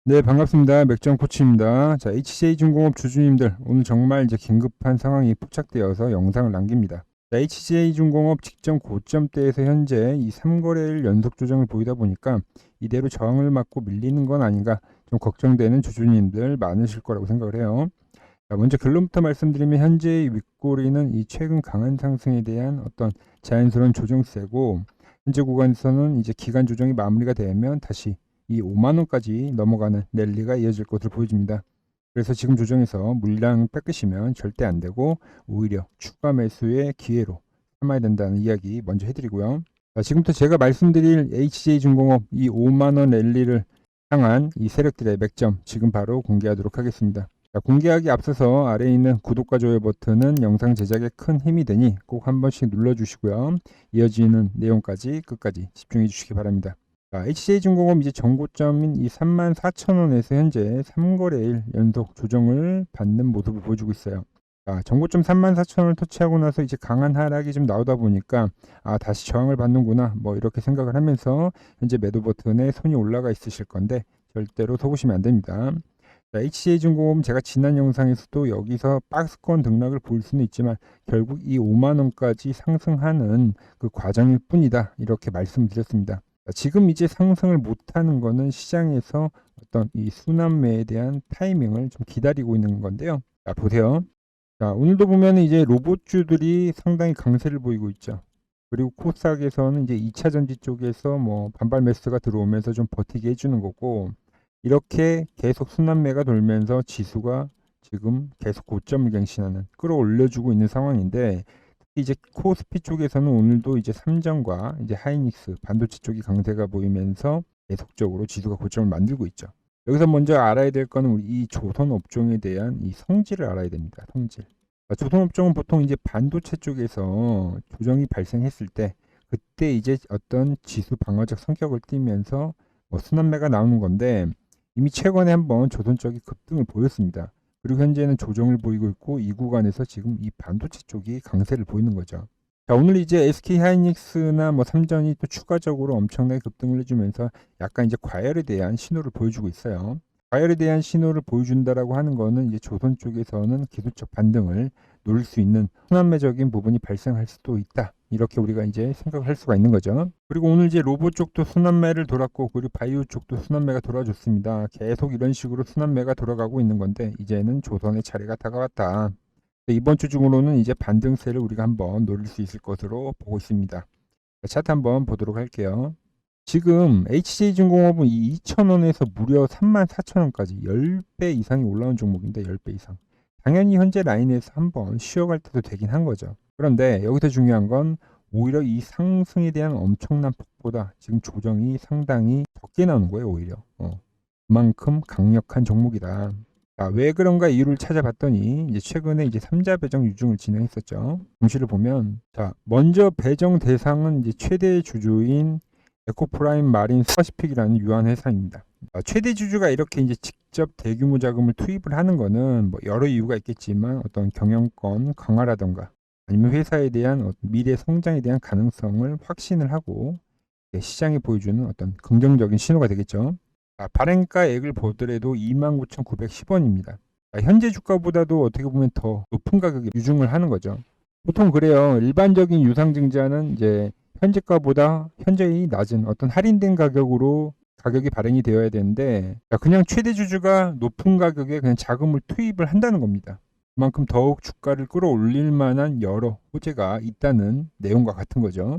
네, 반갑습니다. 맥정 코치입니다. 자, HJ중공업 주주님들, 오늘 정말 이제 긴급한 상황이 포착되어서 영상을 남깁니다. 자, HJ중공업 직전 고점대에서 현재 이 3거래일 연속 조정을 보이다 보니까 이대로 저항을 맞고 밀리는 건 아닌가 좀 걱정되는 주주님들 많으실 거라고 생각을 해요. 자, 먼저 결론부터 말씀드리면 현재의 윗꼬리는 이 최근 강한 상승에 대한 어떤 자연스러운 조정세고, 현재 구간에서는 이제 기간 조정이 마무리가 되면 다시 이 5만 원까지 넘어가는 랠리가 이어질 것으로 보여집니다. 그래서 지금 조정에서 물량 뺏기시면 절대 안 되고 오히려 추가 매수의 기회로 삼아야 된다는 이야기 먼저 해드리고요. 자, 지금부터 제가 말씀드릴 HJ중공업 이 5만 원 랠리를 향한 이 세력들의 맥점 지금 바로 공개하도록 하겠습니다. 자, 공개하기 앞서서 아래에 있는 구독과 좋아요 버튼은 영상 제작에 큰 힘이 되니 꼭 한 번씩 눌러주시고요. 이어지는 내용까지 끝까지 집중해 주시기 바랍니다. 자, HJ중공업 이제 정고점인 이 34,000원에서 현재 3거래일 연속 조정을 받는 모습을 보여주고 있어요. 자, 정고점 34,000원을 터치하고 나서 이제 강한 하락이 좀 나오다 보니까 다시 저항을 받는구나 뭐 이렇게 생각을 하면서 현재 매도 버튼에 손이 올라가 있으실 건데 절대로 속으시면 안 됩니다. 자, HJ중공업 제가 지난 영상에서도 여기서 박스권 등락을 볼 수는 있지만 결국 이 5만 원까지 상승하는 그 과정일 뿐이다 이렇게 말씀드렸습니다. 지금 이제 상승을 못하는 거는 시장에서 어떤 이 순환매에 대한 타이밍을 좀 기다리고 있는 건데요. 자, 보세요. 자, 오늘도 보면 이제 로봇주들이 상당히 강세를 보이고 있죠. 그리고 코스닥에서는 이제 2차 전지 쪽에서 뭐 반발 매수가 들어오면서 좀 버티게 해주는 거고, 이렇게 계속 순환매가 돌면서 지수가 지금 계속 고점을 갱신하는 끌어올려주고 있는 상황인데, 이제 코스피 쪽에서는 오늘도 이제 삼정과 이제 하이닉스 반도체 쪽이 강세가 보이면서 계속적으로 지수가 고점을 만들고 있죠. 여기서 먼저 알아야 될 거는 우리 이 조선 업종에 대한 이 성질을 알아야 됩니다. 성질. 조선 업종은 보통 이제 반도체 쪽에서 조정이 발생했을 때 그때 이제 어떤 지수 방어적 성격을 띠면서 뭐 순환매가 나오는 건데, 이미 최근에 한번 조선 쪽이 급등을 보였습니다. 그리고 현재는 조정을 보이고 있고 이 구간에서 지금 이 반도체 쪽이 강세를 보이는 거죠. 자, 오늘 이제 SK 하이닉스나 뭐 삼전이 또 추가적으로 엄청나게 급등을 해주면서 약간 이제 과열에 대한 신호를 보여주고 있어요. 과열에 대한 신호를 보여준다라고 하는 거는 이제 조선 쪽에서는 기술적 반등을 노릴 수 있는 순환매적인 부분이 발생할 수도 있다. 이렇게 우리가 이제 생각을 할 수가 있는 거죠. 그리고 오늘 이제 로봇 쪽도 순환매를 돌았고, 그리고 바이오 쪽도 순환매가 돌아줬습니다. 계속 이런 식으로 순환매가 돌아가고 있는 건데 이제는 조선의 차례가 다가왔다. 이번 주 중으로는 이제 반등세를 우리가 한번 노릴 수 있을 것으로 보고 있습니다. 차트 한번 보도록 할게요. 지금 HJ중공업은 이 2,000원에서 무려 34,000원까지 10배 이상이 올라온 종목인데 10배 이상. 당연히 현재 라인에서 한번 쉬어갈 때도 되긴 한 거죠. 그런데 여기서 중요한 건 오히려 이 상승에 대한 엄청난 폭보다 지금 조정이 상당히 적게 나오는 거예요. 오히려 그만큼 강력한 종목이다. 자, 왜 그런가 이유를 찾아봤더니 이제 최근에 이제 3자 배정 유증을 진행했었죠. 공시를 보면, 자, 먼저 배정 대상은 이제 최대 주주인 에코프라임 마린 퍼시픽이라는 유한 회사입니다. 최대 주주가 이렇게 이제 직접 대규모 자금을 투입을 하는 거는 뭐 여러 이유가 있겠지만 어떤 경영권 강화라던가 아니면 회사에 대한 미래 성장에 대한 가능성을 확신을 하고 시장에 보여주는 어떤 긍정적인 신호가 되겠죠. 발행가액을 보더라도 29,910원입니다. 현재 주가보다도 어떻게 보면 더 높은 가격에 유증을 하는 거죠. 보통 그래요. 일반적인 유상증자는 이제 현재가보다 현저히 낮은 어떤 할인된 가격으로 가격이 발행이 되어야 되는데, 그냥 최대 주주가 높은 가격에 그냥 자금을 투입을 한다는 겁니다. 그만큼 더욱 주가를 끌어올릴 만한 여러 호재가 있다는 내용과 같은 거죠.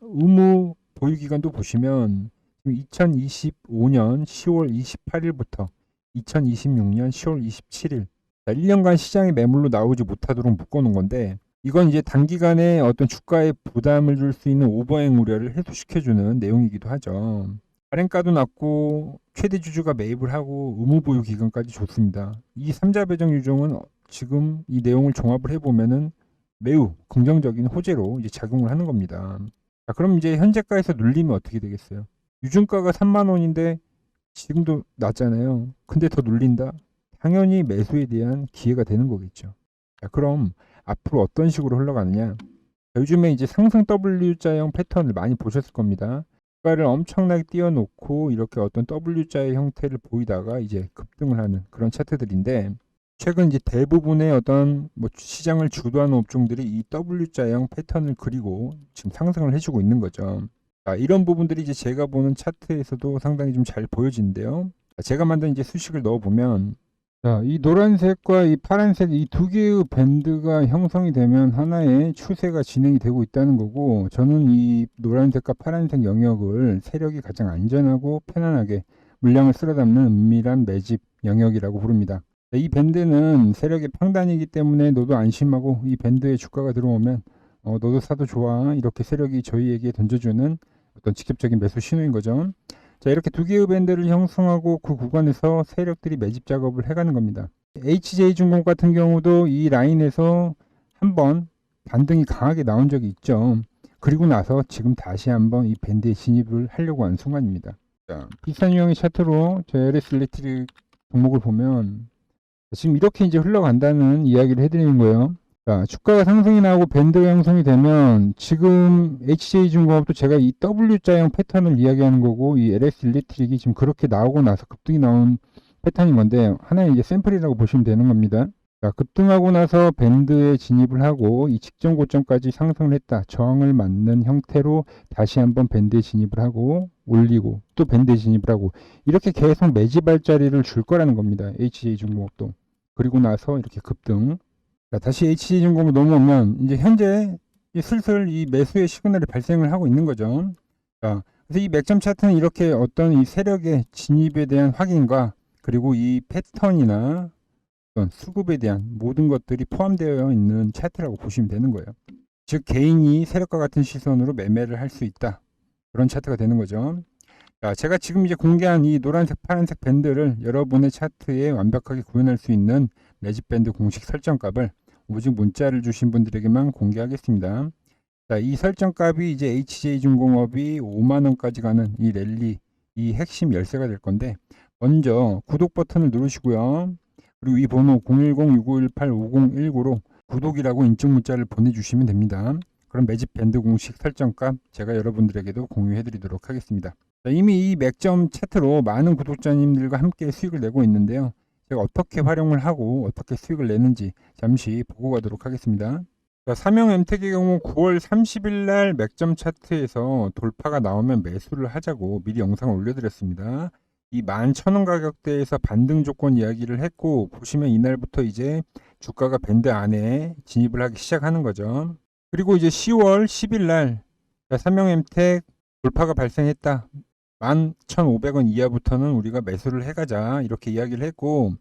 의무 보유 기간도 보시면 2025년 10월 28일부터 2026년 10월 27일 1년간 시장에 매물로 나오지 못하도록 묶어놓은 건데, 이건 이제 단기간에 어떤 주가에 부담을 줄 수 있는 오버행 우려를 해소시켜주는 내용이기도 하죠. 발행가도 낮고 최대 주주가 매입을 하고 의무 보유 기간까지 좋습니다. 이 3자 배정 유종은 지금 이 내용을 종합을 해보면은 매우 긍정적인 호재로 이제 작용을 하는 겁니다. 자, 그럼 이제 현재가에서 눌리면 어떻게 되겠어요? 유증가가 3만 원인데 지금도 낮잖아요. 근데 더 눌린다? 당연히 매수에 대한 기회가 되는 거겠죠. 자, 그럼 앞으로 어떤 식으로 흘러가느냐? 요즘에 이제 상승 W자형 패턴을 많이 보셨을 겁니다. 주가를 엄청나게 띄워놓고 이렇게 어떤 W자의 형태를 보이다가 이제 급등을 하는 그런 차트들인데, 최근 이제 대부분의 어떤 시장을 주도하는 업종들이 이 W자형 패턴을 그리고 지금 상승을 해주고 있는 거죠. 이런 부분들이 이제 제가 보는 차트에서도 상당히 좀 잘 보여지는데요. 제가 만든 이제 수식을 넣어보면, 이 노란색과 이 파란색 이 두 개의 밴드가 형성이 되면 하나의 추세가 진행이 되고 있다는 거고, 저는 이 노란색과 파란색 영역을 세력이 가장 안전하고 편안하게 물량을 쓸어담는 은밀한 매집 영역이라고 부릅니다. 이 밴드는 세력의 평단이기 때문에 너도 안심하고 이 밴드에 주가가 들어오면 너도 사도 좋아, 이렇게 세력이 저희에게 던져주는 어떤 직접적인 매수 신호인 거죠. 자, 이렇게 두 개의 밴드를 형성하고 그 구간에서 세력들이 매집 작업을 해가는 겁니다. HJ중공업 같은 경우도 이 라인에서 한번 반등이 강하게 나온 적이 있죠. 그리고 나서 지금 다시 한번 이 밴드에 진입을 하려고 하는 순간입니다. 자, 비슷한 유형의 차트로 저 LS 일렉트릭 종목을 보면 지금 이렇게 이제 흘러간다는 이야기를 해드리는 거예요. 자, 주가가 상승이 나오고 밴드가 형성이 되면 지금 HJ중공업도 제가 이 W자형 패턴을 이야기하는 거고, 이 LS 일렉트릭이 지금 그렇게 나오고 나서 급등이 나온 패턴인 건데, 하나의 이제 샘플이라고 보시면 되는 겁니다. 자, 급등하고 나서 밴드에 진입을 하고 이 직전 고점까지 상승을 했다. 저항을 맞는 형태로 다시 한번 밴드에 진입을 하고 올리고 또 밴드에 진입을 하고, 이렇게 계속 매집할 자리를 줄 거라는 겁니다. HJ중공업도. 그리고 나서 이렇게 급등. 자, 다시 HJ중공업 넘어오면 이제 현재 슬슬 이 매수의 시그널이 발생을 하고 있는 거죠. 자, 그래서 이 맥점 차트는 이렇게 어떤 이 세력의 진입에 대한 확인과 그리고 이 패턴이나 어떤 수급에 대한 모든 것들이 포함되어 있는 차트라고 보시면 되는 거예요. 즉 개인이 세력과 같은 시선으로 매매를 할 수 있다, 그런 차트가 되는 거죠. 자, 제가 지금 이제 공개한 이 노란색 파란색 밴드를 여러분의 차트에 완벽하게 구현할 수 있는 매집 밴드 공식 설정값을 오직 문자를 주신 분들에게만 공개하겠습니다. 자, 이 설정값이 이제 HJ중공업이 5만원까지 가는 이 랠리, 이 핵심 열쇠가 될 건데, 먼저 구독 버튼을 누르시고요. 그리고 이 번호 010-6518-5019로 구독이라고 인증 문자를 보내주시면 됩니다. 그럼 매집 밴드 공식 설정값 제가 여러분들에게도 공유해 드리도록 하겠습니다. 자, 이미 이 맥점 차트로 많은 구독자님들과 함께 수익을 내고 있는데요. 제가 어떻게 활용을 하고 어떻게 수익을 내는지 잠시 보고 가도록 하겠습니다. 자, 삼형 엠텍의 경우 9월 30일 날 맥점 차트에서 돌파가 나오면 매수를 하자고 미리 영상을 올려드렸습니다. 이 11,000원 가격대에서 반등 조건 이야기를 했고, 보시면 이날부터 이제 주가가 밴드 안에 진입을 하기 시작하는 거죠. 그리고 이제 10월 10일 날 삼형 엠텍 돌파가 발생했다. 11,500원 이하부터는 우리가 매수를 해가자, 이렇게 이야기를 했고,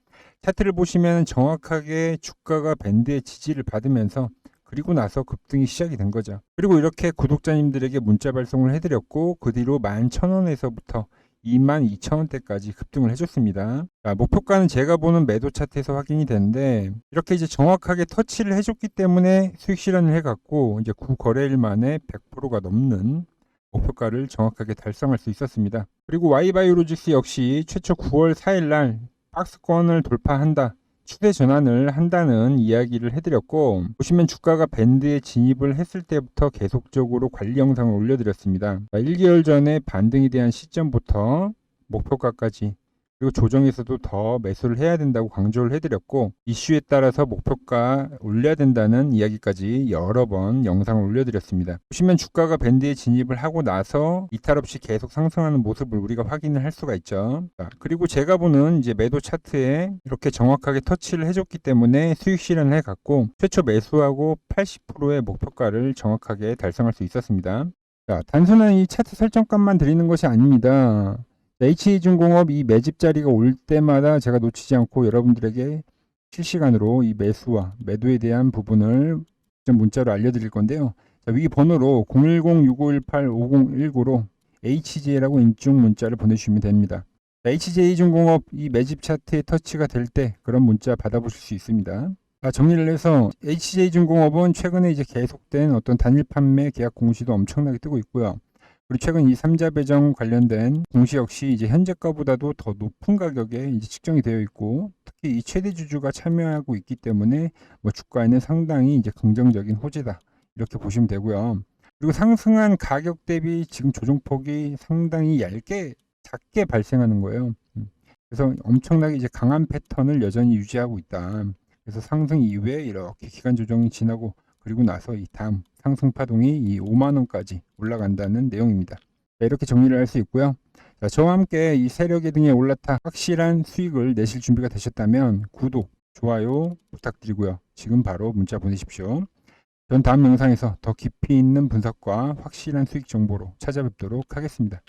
차트를 보시면 정확하게 주가가 밴드의 지지를 받으면서 그리고 나서 급등이 시작이 된 거죠. 그리고 이렇게 구독자님들에게 문자 발송을 해드렸고, 그 뒤로 11,000원에서부터 22,000원대까지 급등을 해줬습니다. 자, 목표가는 제가 보는 매도 차트에서 확인이 되는데, 이렇게 이제 정확하게 터치를 해줬기 때문에 수익 실현을 해갔고, 이제 9거래일 만에 100%가 넘는 목표가를 정확하게 달성할 수 있었습니다. 그리고 Y바이오로직스 역시 최초 9월 4일 날 박스권을 돌파한다, 추세 전환을 한다는 이야기를 해드렸고, 보시면 주가가 밴드에 진입을 했을 때부터 계속적으로 관리 영상을 올려드렸습니다. 1개월 전에 반등에 대한 시점부터 목표가까지, 그리고 조정에서도 더 매수를 해야 된다고 강조를 해드렸고, 이슈에 따라서 목표가 올려야 된다는 이야기까지 여러 번 영상을 올려드렸습니다. 보시면 주가가 밴드에 진입을 하고 나서 이탈 없이 계속 상승하는 모습을 우리가 확인을 할 수가 있죠. 자, 그리고 제가 보는 이제 매도 차트에 이렇게 정확하게 터치를 해줬기 때문에 수익 실현을 해갔고, 최초 매수하고 80%의 목표가를 정확하게 달성할 수 있었습니다. 자, 단순한 이 차트 설정값만 드리는 것이 아닙니다. HJ중공업 이 매집 자리가 올 때마다 제가 놓치지 않고 여러분들에게 실시간으로 이 매수와 매도에 대한 부분을 문자로 알려드릴 건데요. 자, 위 번호로 010-6518-5019로 HJ라고 인증 문자를 보내주시면 됩니다. HJ중공업 이 매집 차트에 터치가 될 때 그런 문자 받아보실 수 있습니다. 정리를 해서 HJ중공업은 최근에 이제 계속된 어떤 단일 판매 계약 공시도 엄청나게 뜨고 있고요. 그리고 최근 이 3자 배정 관련된 공시 역시 이제 현재가보다도 더 높은 가격에 이제 측정이 되어 있고, 특히 이 최대 주주가 참여하고 있기 때문에 주가에는 상당히 이제 긍정적인 호재다, 이렇게 보시면 되고요. 그리고 상승한 가격 대비 지금 조정폭이 상당히 작게 발생하는 거예요. 그래서 엄청나게 이제 강한 패턴을 여전히 유지하고 있다. 그래서 상승 이후에 이렇게 기간 조정이 지나고 그리고 나서 이 다음 상승 파동이 이 5만 원까지 올라간다는 내용입니다. 자, 이렇게 정리를 할 수 있고요. 자, 저와 함께 이 세력의 등에 올라타 확실한 수익을 내실 준비가 되셨다면 구독, 좋아요 부탁드리고요. 지금 바로 문자 보내십시오. 전 다음 영상에서 더 깊이 있는 분석과 확실한 수익 정보로 찾아뵙도록 하겠습니다.